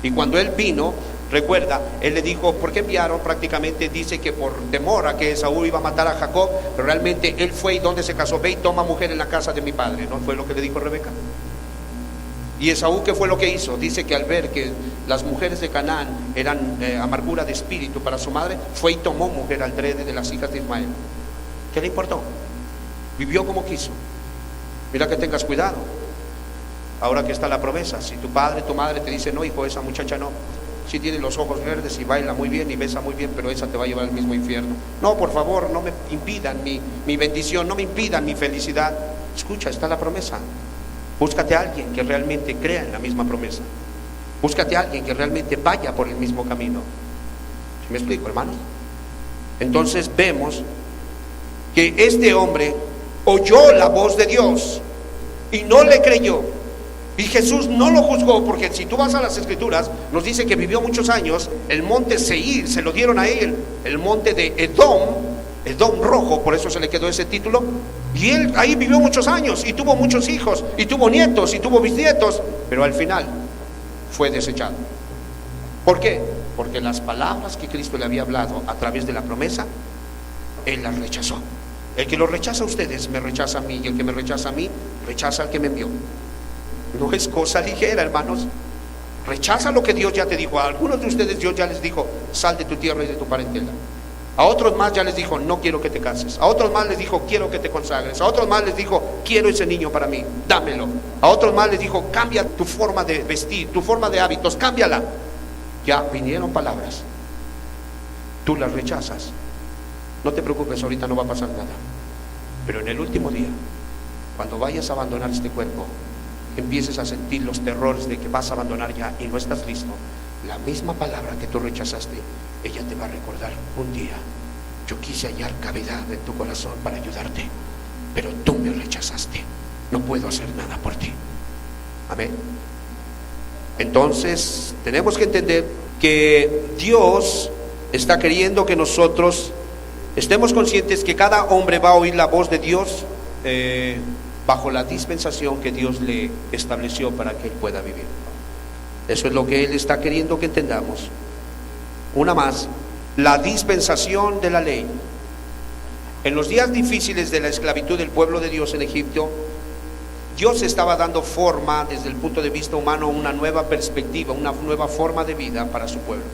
Y cuando él vino, recuerda, él le dijo: ¿por qué enviaron? Prácticamente dice que por temor a que Esaú iba a matar a Jacob, pero realmente él fue y donde se casó: ve y toma mujer en la casa de mi padre. ¿No fue lo que le dijo Rebeca? Y Esaú, ¿qué fue lo que hizo? Dice que al ver que las mujeres de Canaán eran amargura de espíritu para su madre, fue y tomó mujer altrede de las hijas de Ismael. ¿Qué le importó? Vivió como quiso. Mira que tengas cuidado. Ahora que está la promesa, si tu padre, tu madre te dice: no, hijo, esa muchacha no, si tiene los ojos verdes y baila muy bien y besa muy bien, pero esa te va a llevar al mismo infierno. No, por favor, no me impidan mi bendición, no me impidan mi felicidad. Escucha, está la promesa. Búscate a alguien que realmente crea en la misma promesa. Búscate a alguien que realmente vaya por el mismo camino. ¿Sí me explico, hermanos? Entonces vemos que este hombre oyó la voz de Dios y no le creyó. Y Jesús no lo juzgó, porque si tú vas a las Escrituras, nos dice que vivió muchos años. El monte Seir se lo dieron a él, el monte de Edom rojo, por eso se le quedó ese título. Y él ahí vivió muchos años y tuvo muchos hijos y tuvo nietos y tuvo bisnietos, pero al final fue desechado. ¿Por qué? Porque las palabras que Cristo le había hablado a través de la promesa, él las rechazó. El que lo rechaza a ustedes me rechaza a mí, y el que me rechaza a mí rechaza al que me envió. No es cosa ligera, hermanos. Rechaza lo que Dios ya te dijo. A algunos de ustedes Dios ya les dijo: sal de tu tierra y de tu parentela. A otros más ya les dijo: no quiero que te cases. A otros más les dijo: quiero que te consagres. A otros más les dijo: quiero ese niño para mí, dámelo. A otros más les dijo: cambia tu forma de vestir, tu forma de hábitos, cámbiala. Ya vinieron palabras, tú las rechazas. No te preocupes, ahorita no va a pasar nada. Pero en el último día, cuando vayas a abandonar este cuerpo, empieces a sentir los terrores de que vas a abandonar ya y no estás listo, la misma palabra que tú rechazaste, ella te va a recordar: un día yo quise hallar cavidad en tu corazón para ayudarte, pero tú me rechazaste, no puedo hacer nada por ti. Amén. Entonces tenemos que entender que Dios está queriendo que nosotros estemos conscientes que cada hombre va a oír la voz de Dios bajo la dispensación que Dios le estableció para que él pueda vivir. Eso es lo que él está queriendo que entendamos. Una más, la dispensación de la ley. En los días difíciles de la esclavitud del pueblo de Dios en Egipto, Dios estaba dando forma desde el punto de vista humano, una nueva perspectiva, una nueva forma de vida para su pueblo.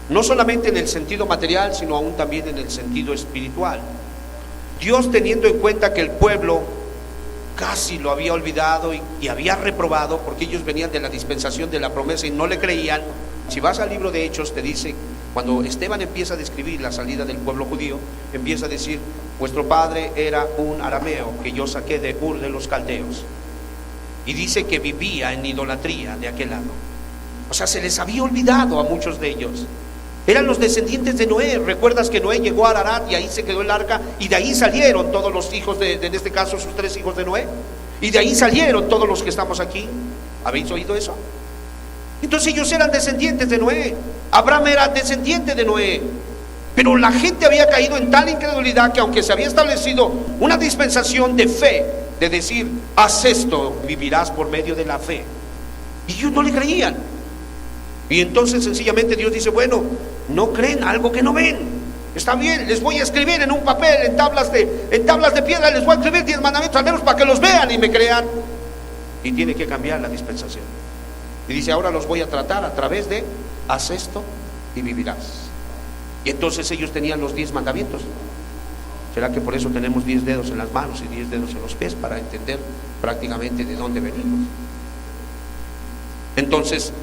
No solamente en el sentido material, sino aún también en el sentido espiritual. Dios, teniendo en cuenta que el pueblo casi lo había olvidado y había reprobado, porque ellos venían de la dispensación de la promesa y no le creían. Si vas al libro de Hechos, te dice, cuando Esteban empieza a describir la salida del pueblo judío, empieza a decir: vuestro padre era un arameo que yo saqué de Ur de los caldeos. Y dice que vivía en idolatría de aquel lado. O sea, se les había olvidado a muchos de ellos. Eran los descendientes de Noé. Recuerdas que Noé llegó a Ararat y ahí se quedó el arca, y de ahí salieron todos los hijos en este caso sus 3 hijos de Noé, y de ahí salieron todos los que estamos aquí. ¿Habéis oído eso? Entonces ellos eran descendientes de Noé. Abraham era descendiente de Noé. Pero la gente había caído en tal incredulidad que, aunque se había establecido una dispensación de fe, de decir: haz esto, vivirás por medio de la fe, y ellos no le creían. Y entonces sencillamente Dios dice: bueno, no creen algo que no ven. Está bien, les voy a escribir en un papel, en tablas de piedra, les voy a escribir 10 mandamientos al menos para que los vean y me crean. Y tiene que cambiar la dispensación. Y dice: ahora los voy a tratar a través de: haz esto y vivirás. Y entonces ellos tenían los 10 mandamientos. ¿Será que por eso tenemos 10 dedos en las manos y 10 dedos en los pies? Para entender prácticamente de dónde venimos. Entonces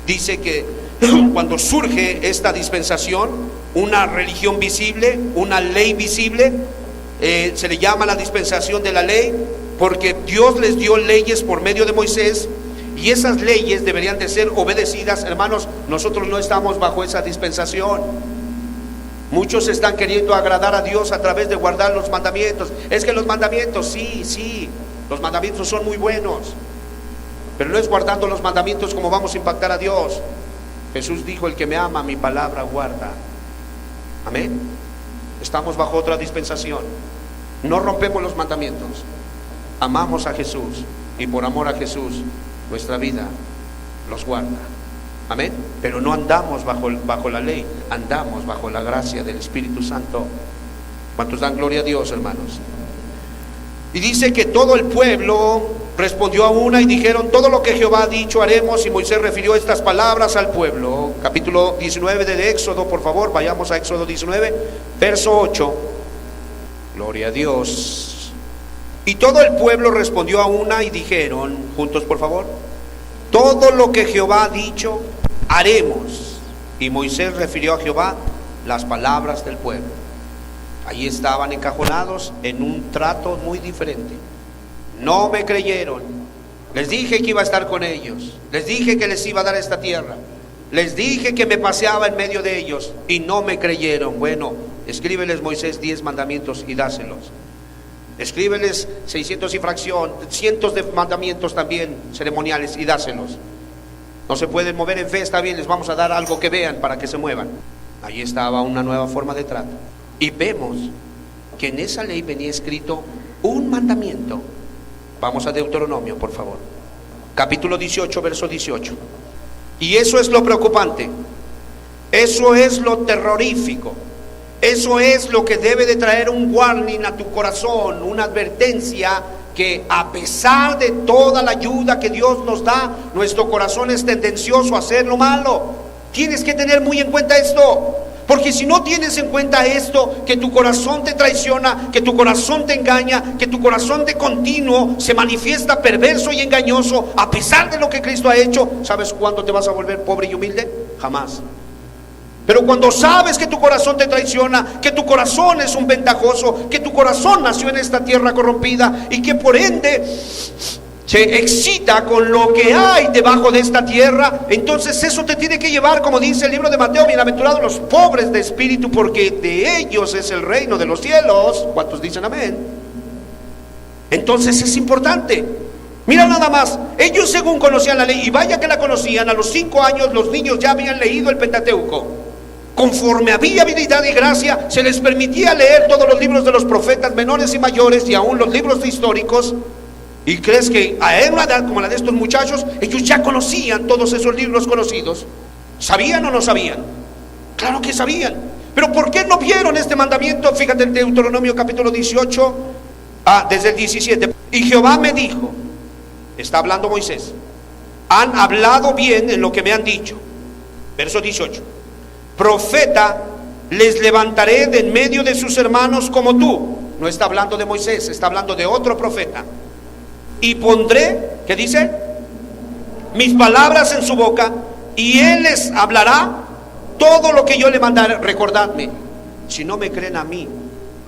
dice que cuando surge esta dispensación, una religión visible, una ley visible, se le llama la dispensación de la ley, porque Dios les dio leyes por medio de Moisés, y esas leyes deberían de ser obedecidas. Hermanos, nosotros no estamos bajo esa dispensación. Muchos están queriendo agradar a Dios a través de guardar los mandamientos. Es que los mandamientos, sí, los mandamientos son muy buenos, Pero no es guardando los mandamientos como vamos a impactar a Dios. Jesús dijo: el que me ama, mi palabra guarda. Amén. Estamos bajo otra dispensación. No rompemos los mandamientos. Amamos a Jesús, y por amor a Jesús nuestra vida los guarda. Amén. Pero no andamos bajo la ley, andamos bajo la gracia del Espíritu Santo. ¿Cuántos dan gloria a Dios, hermanos? Y dice que todo el pueblo respondió a una y dijeron: todo lo que Jehová ha dicho haremos. Y Moisés refirió estas palabras al pueblo. Capítulo 19 de Éxodo, por favor, vayamos a Éxodo 19, verso 8. Gloria a Dios. Y todo el pueblo respondió a una y dijeron, juntos por favor: todo lo que Jehová ha dicho haremos. Y Moisés refirió a Jehová las palabras del pueblo. Allí estaban encajonados en un trato muy diferente. No me creyeron. Les dije que iba a estar con ellos. Les dije que les iba a dar esta tierra. Les dije que me paseaba en medio de ellos y no me creyeron. Bueno, escríbeles, Moisés, 10 mandamientos y dáselos. Escríbeles 600 y fracción, cientos de mandamientos también ceremoniales y dáselos. No se pueden mover en fe, está bien, les vamos a dar algo que vean para que se muevan. Allí estaba una nueva forma de trato. Y vemos que en esa ley venía escrito un mandamiento. Vamos a Deuteronomio, por favor. Capítulo 18, verso 18. Y eso es lo preocupante. Eso es lo terrorífico. Eso es lo que debe de traer un warning a tu corazón, una advertencia, que a pesar de toda la ayuda que Dios nos da, nuestro corazón es tendencioso a hacer lo malo. Tienes que tener muy en cuenta esto, porque si no tienes en cuenta esto, que tu corazón te traiciona, que tu corazón te engaña, que tu corazón de continuo se manifiesta perverso y engañoso, a pesar de lo que Cristo ha hecho, ¿sabes cuándo te vas a volver pobre y humilde? Jamás. Pero cuando sabes que tu corazón te traiciona, que tu corazón es un ventajoso, que tu corazón nació en esta tierra corrompida y que por ende se excita con lo que hay debajo de esta tierra, entonces eso te tiene que llevar, como dice el libro de Mateo: bienaventurados los pobres de espíritu, porque de ellos es el reino de los cielos. ¿Cuántos dicen amén? Entonces es importante. Mira nada más, ellos según conocían la ley, y vaya que la conocían, a los 5 años los niños ya habían leído el Pentateuco. Conforme había habilidad y gracia, se les permitía leer todos los libros de los profetas menores y mayores, y aún los libros históricos. ¿Y crees que a una edad como la de estos muchachos, ellos ya conocían todos esos libros conocidos? ¿Sabían o no sabían? Claro que sabían. Pero ¿por qué no vieron este mandamiento? Fíjate en Deuteronomio capítulo 18, desde el 17. Y Jehová me dijo, está hablando Moisés: han hablado bien en lo que me han dicho. Verso 18. Profeta les levantaré de en medio de sus hermanos como tú. No está hablando de Moisés, está hablando de otro profeta. Y pondré, ¿qué dice? Mis palabras en su boca, y él les hablará todo lo que yo le mandaré. Recordadme, si no me creen a mí,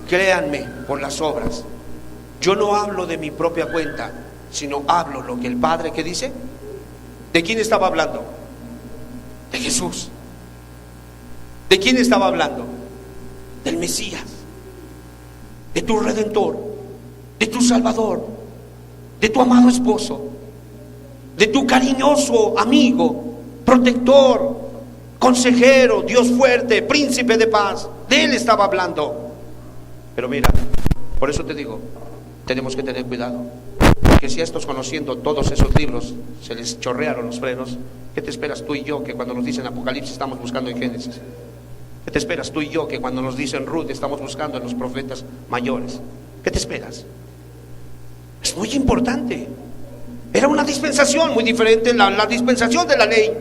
créanme por las obras. Yo no hablo de mi propia cuenta, sino hablo lo que el Padre, ¿qué dice? ¿De quién estaba hablando? De Jesús. ¿De quién estaba hablando? Del Mesías, de tu Redentor, de tu Salvador, de tu amado esposo, de tu cariñoso amigo, protector, consejero, Dios fuerte, príncipe de paz. De él estaba hablando. Pero mira, por eso te digo, tenemos que tener cuidado, porque si a estos, conociendo todos esos libros, se les chorrearon los frenos, ¿qué te esperas tú y yo, que cuando nos dicen Apocalipsis estamos buscando en Génesis? ¿Qué te esperas tú y yo, que cuando nos dicen Ruth estamos buscando en los profetas mayores? ¿Qué te esperas? Es muy importante. Era una dispensación muy diferente, la dispensación de la ley.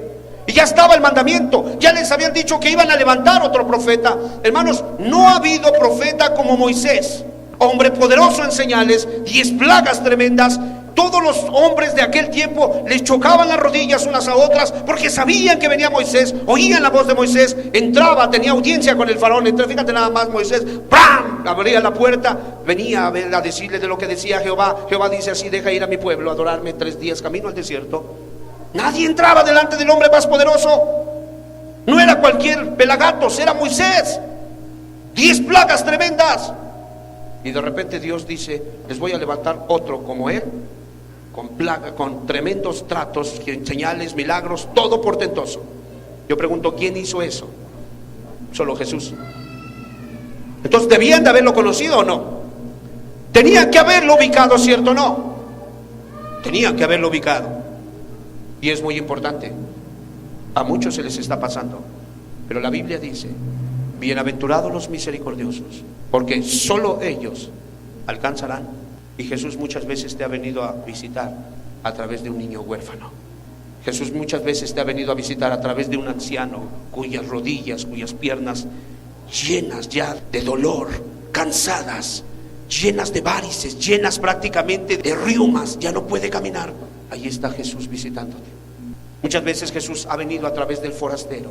Y ya estaba el mandamiento, ya les habían dicho que iban a levantar otro profeta. Hermanos, no ha habido profeta como Moisés, hombre poderoso en señales, 10 plagas tremendas. Todos los hombres de aquel tiempo les chocaban las rodillas unas a otras, porque sabían que venía Moisés, oían la voz de Moisés, entraba, tenía audiencia con el faraón. Entonces fíjate nada más, Moisés, ¡pam!, abría la puerta, venía a decirle de lo que decía Jehová. Jehová dice así: deja ir a mi pueblo a adorarme 3 días camino al desierto. Nadie entraba delante del hombre más poderoso. No era cualquier pelagatos, era Moisés. 10 plagas tremendas. Y de repente Dios dice: les voy a levantar otro como él, con plaga, con tremendos tratos, señales, milagros, todo portentoso. Yo pregunto, ¿quién hizo eso? Solo Jesús. Entonces, ¿debían de haberlo conocido o no? Tenían que haberlo ubicado, ¿cierto o no? Tenían que haberlo ubicado. Y es muy importante. A muchos se les está pasando. Pero la Biblia dice: bienaventurados los misericordiosos, porque solo ellos alcanzarán. Y Jesús muchas veces te ha venido a visitar a través de un niño huérfano. Jesús muchas veces te ha venido a visitar a través de un anciano cuyas rodillas, cuyas piernas llenas ya de dolor, cansadas, llenas de varices, llenas prácticamente de riumas, ya no puede caminar. Ahí está Jesús visitándote. Muchas veces Jesús ha venido a través del forastero.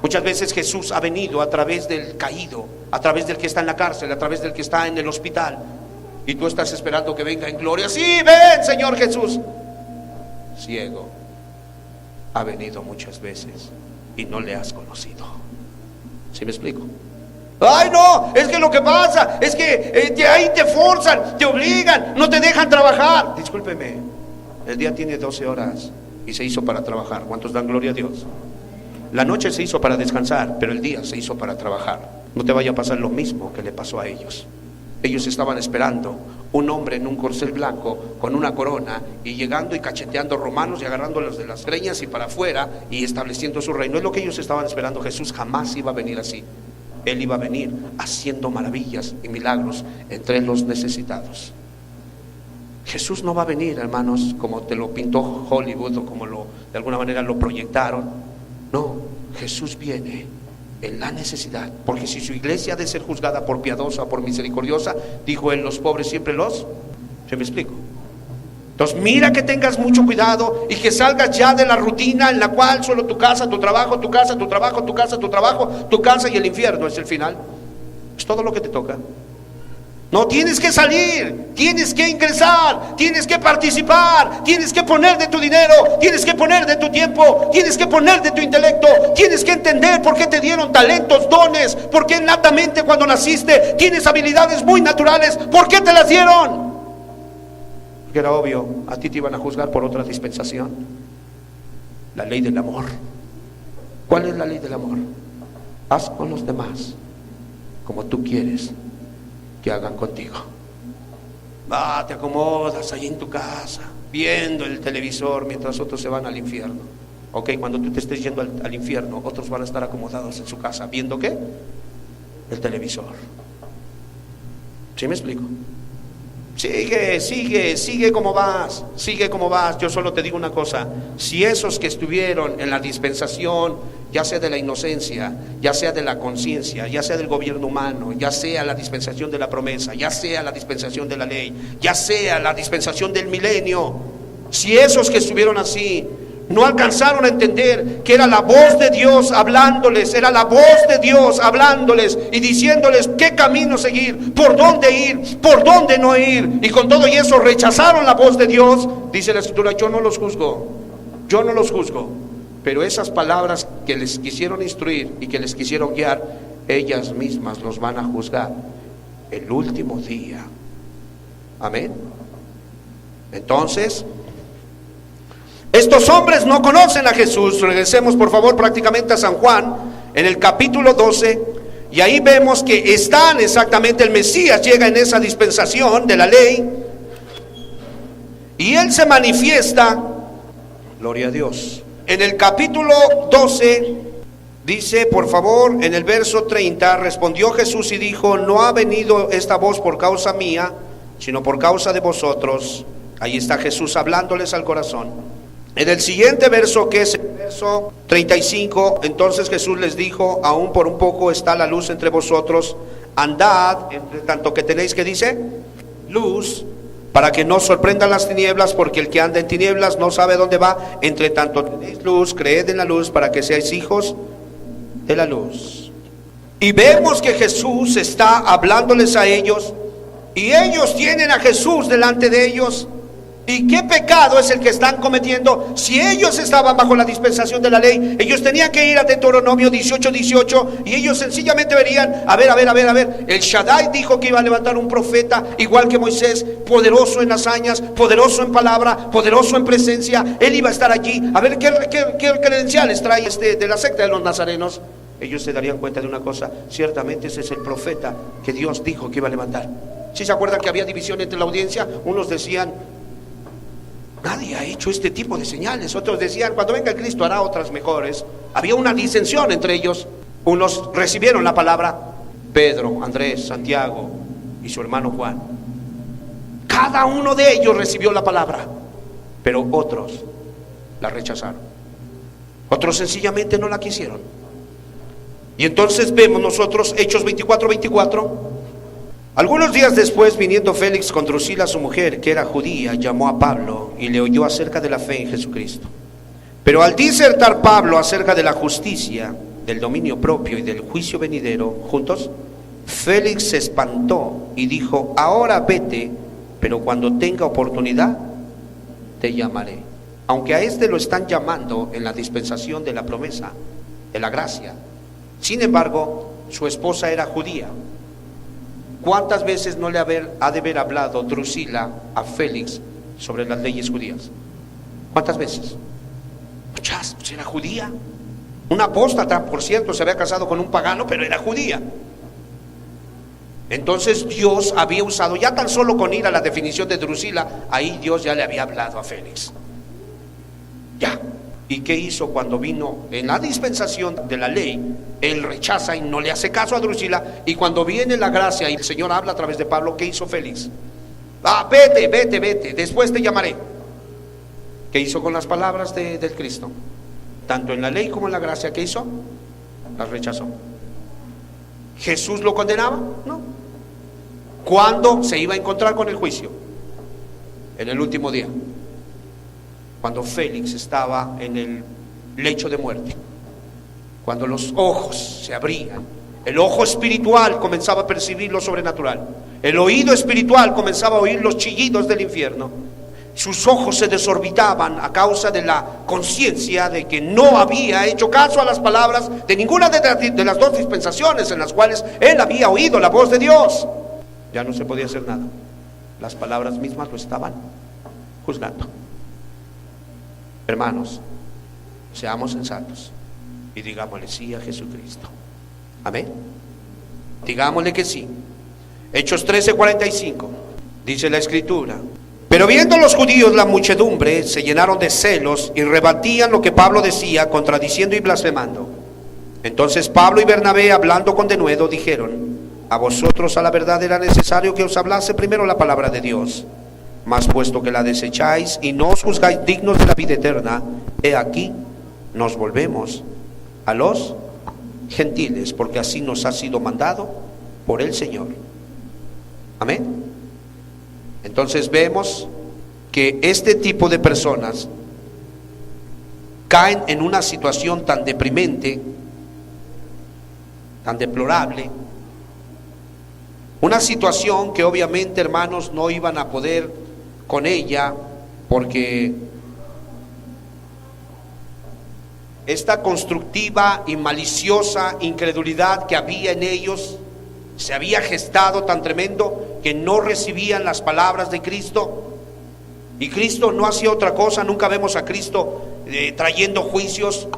Muchas veces Jesús ha venido a través del caído, a través del que está en la cárcel, a través del que está en el hospital. Y tú estás esperando que venga en gloria. Sí, ven, Señor Jesús. Ciego, ha venido muchas veces y no le has conocido. ¿Sí me explico? Ay, no, es que lo que pasa es que ahí te forzan, te obligan, no te dejan trabajar. Discúlpeme, el día tiene 12 horas y se hizo para trabajar. ¿Cuántos dan gloria a Dios? La noche se hizo para descansar, pero el día se hizo para trabajar. No te vaya a pasar lo mismo que le pasó a ellos. Ellos estaban esperando un hombre en un corcel blanco con una corona y llegando y cacheteando romanos y agarrándolos de las greñas y para afuera y estableciendo su reino. Es lo que ellos estaban esperando. Jesús jamás iba a venir así. Él iba a venir haciendo maravillas y milagros entre los necesitados. Jesús no va a venir, hermanos, como te lo pintó Hollywood o como de alguna manera lo proyectaron. No, Jesús viene en la necesidad, porque si su iglesia ha de ser juzgada por piadosa, por misericordiosa, dijo él, los pobres siempre los... ¿Se me explico? Entonces mira que tengas mucho cuidado y que salgas ya de la rutina en la cual solo tu casa, tu trabajo, tu casa, tu trabajo, tu casa, tu trabajo, tu casa y el infierno es el final. Es todo lo que te toca. No, tienes que salir, tienes que ingresar, tienes que participar, tienes que poner de tu dinero, tienes que poner de tu tiempo, tienes que poner de tu intelecto, tienes que entender por qué te dieron talentos, dones, por qué natamente cuando naciste tienes habilidades muy naturales, por qué te las dieron. Porque era obvio, a ti te iban a juzgar por otra dispensación. La ley del amor. ¿Cuál es la ley del amor? Haz con los demás como tú quieres que hagan contigo. Te acomodas ahí en tu casa viendo el televisor mientras otros se van al infierno. Ok, cuando tú te estés yendo al infierno, otros van a estar acomodados en su casa viendo ¿qué? El televisor. ¿Sí me explico? Sigue como vas, sigue como vas. Yo solo te digo una cosa: si esos que estuvieron en la dispensación, ya sea de la inocencia, ya sea de la conciencia, ya sea del gobierno humano, ya sea la dispensación de la promesa, ya sea la dispensación de la ley, ya sea la dispensación del milenio, si esos que estuvieron así no alcanzaron a entender que era la voz de Dios hablándoles, era la voz de Dios hablándoles y diciéndoles qué camino seguir, por dónde ir, por dónde no ir, y con todo y eso rechazaron la voz de Dios, dice la Escritura, yo no los juzgo, pero esas palabras que les quisieron instruir y que les quisieron guiar, ellas mismas los van a juzgar el último día. Amén. Entonces, estos hombres no conocen a Jesús. Regresemos por favor prácticamente a San Juan, en el capítulo 12, y ahí vemos que están exactamente, el Mesías llega en esa dispensación de la ley, y Él se manifiesta, gloria a Dios. En el capítulo 12, dice por favor, en el verso 30, respondió Jesús y dijo, no ha venido esta voz por causa mía, sino por causa de vosotros. Ahí está Jesús hablándoles al corazón. En el siguiente verso, que es el verso 35, entonces Jesús les dijo, aún por un poco está la luz entre vosotros, andad, entre tanto que tenéis, que dice, luz, para que no os sorprendan las tinieblas, porque el que anda en tinieblas no sabe dónde va. Entre tanto tenéis luz, creed en la luz, para que seáis hijos de la luz. Y vemos que Jesús está hablándoles a ellos, y ellos tienen a Jesús delante de ellos. ¿Y qué pecado es el que están cometiendo? Si ellos estaban bajo la dispensación de la ley, ellos tenían que ir a Deuteronomio 18:18 y ellos sencillamente verían, a ver, el Shaddai dijo que iba a levantar un profeta igual que Moisés, poderoso en hazañas, poderoso en palabra, poderoso en presencia. Él iba a estar allí. A ver qué credenciales trae de la secta de los nazarenos. Ellos se darían cuenta de una cosa: ciertamente ese es el profeta que Dios dijo que iba a levantar. ¿Sí se acuerdan que había división entre la audiencia? Unos decían: nadie ha hecho este tipo de señales. Otros decían: cuando venga el Cristo hará otras mejores. Había una disensión entre ellos. Unos recibieron la palabra: Pedro, Andrés, Santiago y su hermano Juan. Cada uno de ellos recibió la palabra, pero otros la rechazaron. Otros sencillamente no la quisieron. Y entonces vemos nosotros Hechos 24:24. Algunos días después, viniendo Félix con Drusila su mujer, que era judía, llamó a Pablo y le oyó acerca de la fe en Jesucristo. Pero al disertar Pablo acerca de la justicia, del dominio propio y del juicio venidero juntos, Félix se espantó y dijo: ahora vete, pero cuando tenga oportunidad te llamaré. Aunque a este lo están llamando en la dispensación de la promesa, de la gracia, sin embargo su esposa era judía. ¿Cuántas veces no le ha de haber hablado Drusila a Félix sobre las leyes judías? ¿Cuántas veces? Muchas. Pues era judía. Una apóstata, por cierto, se había casado con un pagano, pero era judía. Entonces Dios había usado, ya tan solo con ir a la definición de Drusila, ahí Dios ya le había hablado a Félix. Ya. ¿Y qué hizo cuando vino en la dispensación de la ley? Él rechaza y no le hace caso a Drusila. Y cuando viene la gracia y el Señor habla a través de Pablo, ¿qué hizo Félix? Vete, después te llamaré. ¿Qué hizo con las palabras del Cristo? Tanto en la ley como en la gracia, ¿qué hizo? Las rechazó. ¿Jesús lo condenaba? No. ¿Cuándo se iba a encontrar con el juicio? En el último día, cuando Félix estaba en el lecho de muerte, cuando los ojos se abrían, el ojo espiritual comenzaba a percibir lo sobrenatural, el oído espiritual comenzaba a oír los chillidos del infierno, sus ojos se desorbitaban a causa de la conciencia de que no había hecho caso a las palabras de ninguna de las dos dispensaciones en las cuales él había oído la voz de Dios. Ya no se podía hacer nada, las palabras mismas lo estaban juzgando. Hermanos, seamos sensatos y digámosle sí a Jesucristo. Amén. Digámosle que sí. Hechos 13:45 dice la Escritura: pero viendo los judíos la muchedumbre, se llenaron de celos y rebatían lo que Pablo decía, contradiciendo y blasfemando. Entonces Pablo y Bernabé, hablando con denuedo, dijeron: a vosotros a la verdad era necesario que os hablase primero la palabra de Dios. Mas puesto que la desecháis y no os juzgáis dignos de la vida eterna, he aquí, nos volvemos a los gentiles, porque así nos ha sido mandado por el Señor. Amén. Entonces vemos que este tipo de personas caen en una situación tan deprimente, tan deplorable, una situación que obviamente, hermanos, no iban a poder con ella, porque esta constructiva y maliciosa incredulidad que había en ellos se había gestado tan tremendo que no recibían las palabras de Cristo. Y Cristo no hacía otra cosa. Nunca vemos a Cristo trayendo juicios